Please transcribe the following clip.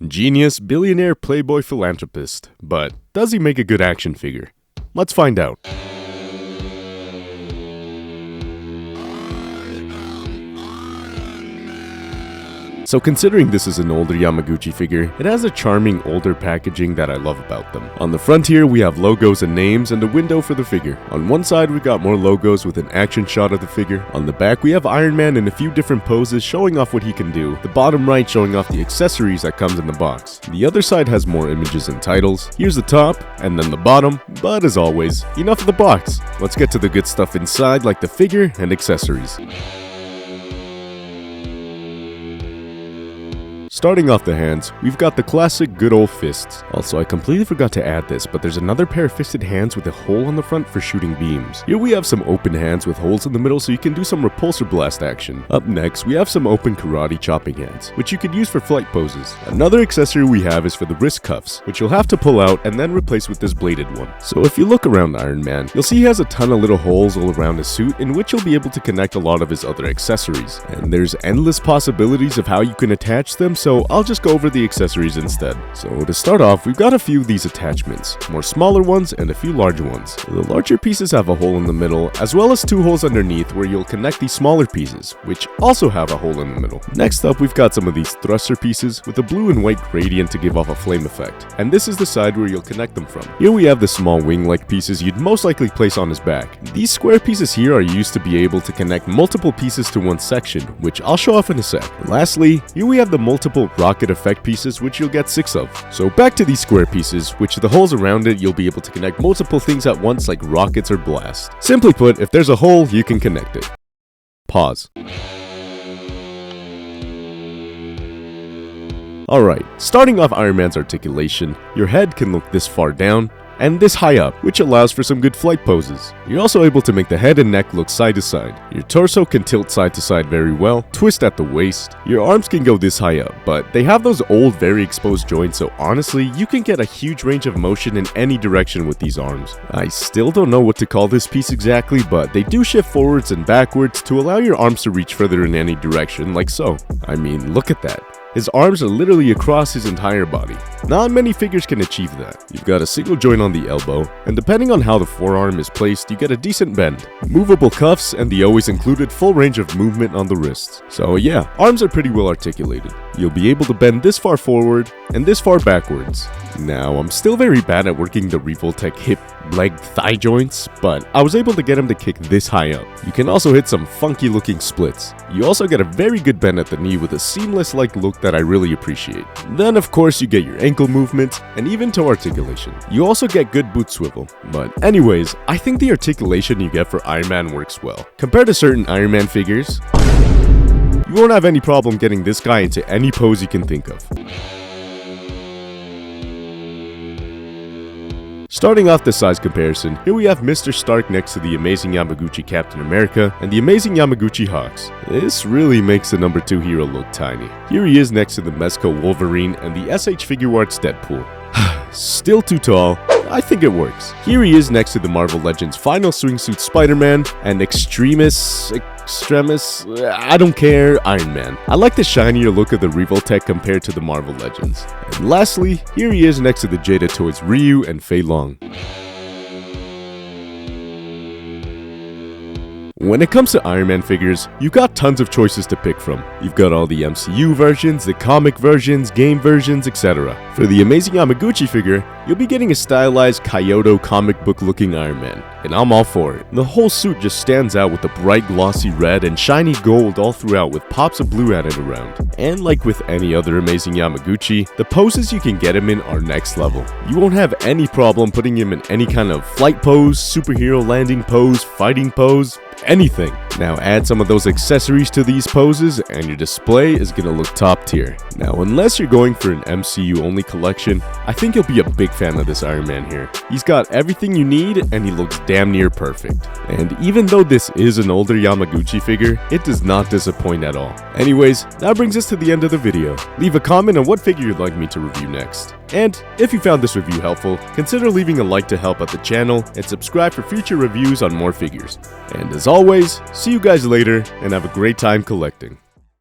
Genius, billionaire, playboy, philanthropist. But does he make a good action figure? Let's find out. So considering this is an older Yamaguchi figure, it has a charming older packaging that I love about them. On the front here, we have logos and names and a window for the figure. On one side, we got more logos with an action shot of the figure. On the back, we have Iron Man in a few different poses showing off what he can do. The bottom right showing off the accessories that comes in the box. The other side has more images and titles. Here's the top, and then the bottom. But as always, enough of the box. Let's get to the good stuff inside, like the figure and accessories. Starting off the hands, we've got the classic good old fists. Also, I completely forgot to add this, but there's another pair of fisted hands with a hole on the front for shooting beams. Here we have some open hands with holes in the middle so you can do some repulsor blast action. Up next, we have some open karate chopping hands, which you could use for flight poses. Another accessory we have is for the wrist cuffs, which you'll have to pull out and then replace with this bladed one. So if you look around Iron Man, you'll see he has a ton of little holes all around his suit in which you'll be able to connect a lot of his other accessories. And there's endless possibilities of how you can attach them, so I'll just go over the accessories instead. So to start off, we've got a few of these attachments, more smaller ones and a few larger ones. The larger pieces have a hole in the middle, as well as two holes underneath where you'll connect these smaller pieces, which also have a hole in the middle. Next up, we've got some of these thruster pieces with a blue and white gradient to give off a flame effect, and this is the side where you'll connect them from. Here we have the small wing-like pieces you'd most likely place on his back. These square pieces here are used to be able to connect multiple pieces to one section, which I'll show off in a sec. And lastly, here we have the multiple rocket effect pieces, which you'll get 6 of. So back to these square pieces, which the holes around it you'll be able to connect multiple things at once like rockets or blast. Simply put, if there's a hole, you can connect it. Pause. Alright, starting off Iron Man's articulation, your head can look this far down and this high up, which allows for some good flight poses. You're also able to make the head and neck look side to side. Your torso can tilt side to side very well, twist at the waist. Your arms can go this high up, but they have those old, very exposed joints, so honestly, you can get a huge range of motion in any direction with these arms. I still don't know what to call this piece exactly, but they do shift forwards and backwards to allow your arms to reach further in any direction, like so. I mean, look at that. His arms are literally across his entire body. Not many figures can achieve that. You've got a single joint on the elbow, and depending on how the forearm is placed, you get a decent bend. Movable cuffs, and the always included full range of movement on the wrists. So yeah, arms are pretty well articulated. You'll be able to bend this far forward and this far backwards. Now, I'm still very bad at working the Revoltech hip, leg, thigh joints, but I was able to get him to kick this high up. You can also hit some funky looking splits. You also get a very good bend at the knee with a seamless-like look that I really appreciate. Then of course you get your ankle movement and even toe articulation. You also get good boot swivel. But anyways, I think the articulation you get for Iron Man works well. Compared to certain Iron Man figures, you won't have any problem getting this guy into any pose you can think of. Starting off the size comparison, here we have Mr. Stark next to the Amazing Yamaguchi Captain America and the Amazing Yamaguchi Hawks. This really makes the number 2 hero look tiny. Here he is next to the Mezco Wolverine and the SH Figuarts Deadpool. Still too tall. I think it works. Here he is next to the Marvel Legends Final Swingsuit Spider-Man and Extremis, I don't care, Iron Man. I like the shinier look of the Revoltech compared to the Marvel Legends. And lastly, here he is next to the Jada Toys Ryu and Fei Long. When it comes to Iron Man figures, you've got tons of choices to pick from. You've got all the MCU versions, the comic versions, game versions, etc. For the Amazing Yamaguchi figure, you'll be getting a stylized Kyoto comic book looking Iron Man, and I'm all for it. The whole suit just stands out with the bright glossy red and shiny gold all throughout with pops of blue added around. And like with any other Amazing Yamaguchi, the poses you can get him in are next level. You won't have any problem putting him in any kind of flight pose, superhero landing pose, fighting pose, anything. Now add some of those accessories to these poses and your display is gonna look top tier. Now unless you're going for an MCU only collection, I think you'll be a big fan of this Iron Man here. He's got everything you need and he looks damn near perfect. And even though this is an older Yamaguchi figure, it does not disappoint at all. Anyways, that brings us to the end of the video. Leave a comment on what figure you'd like me to review next. And if you found this review helpful, consider leaving a like to help out the channel and subscribe for future reviews on more figures. And as always, see you guys later and have a great time collecting.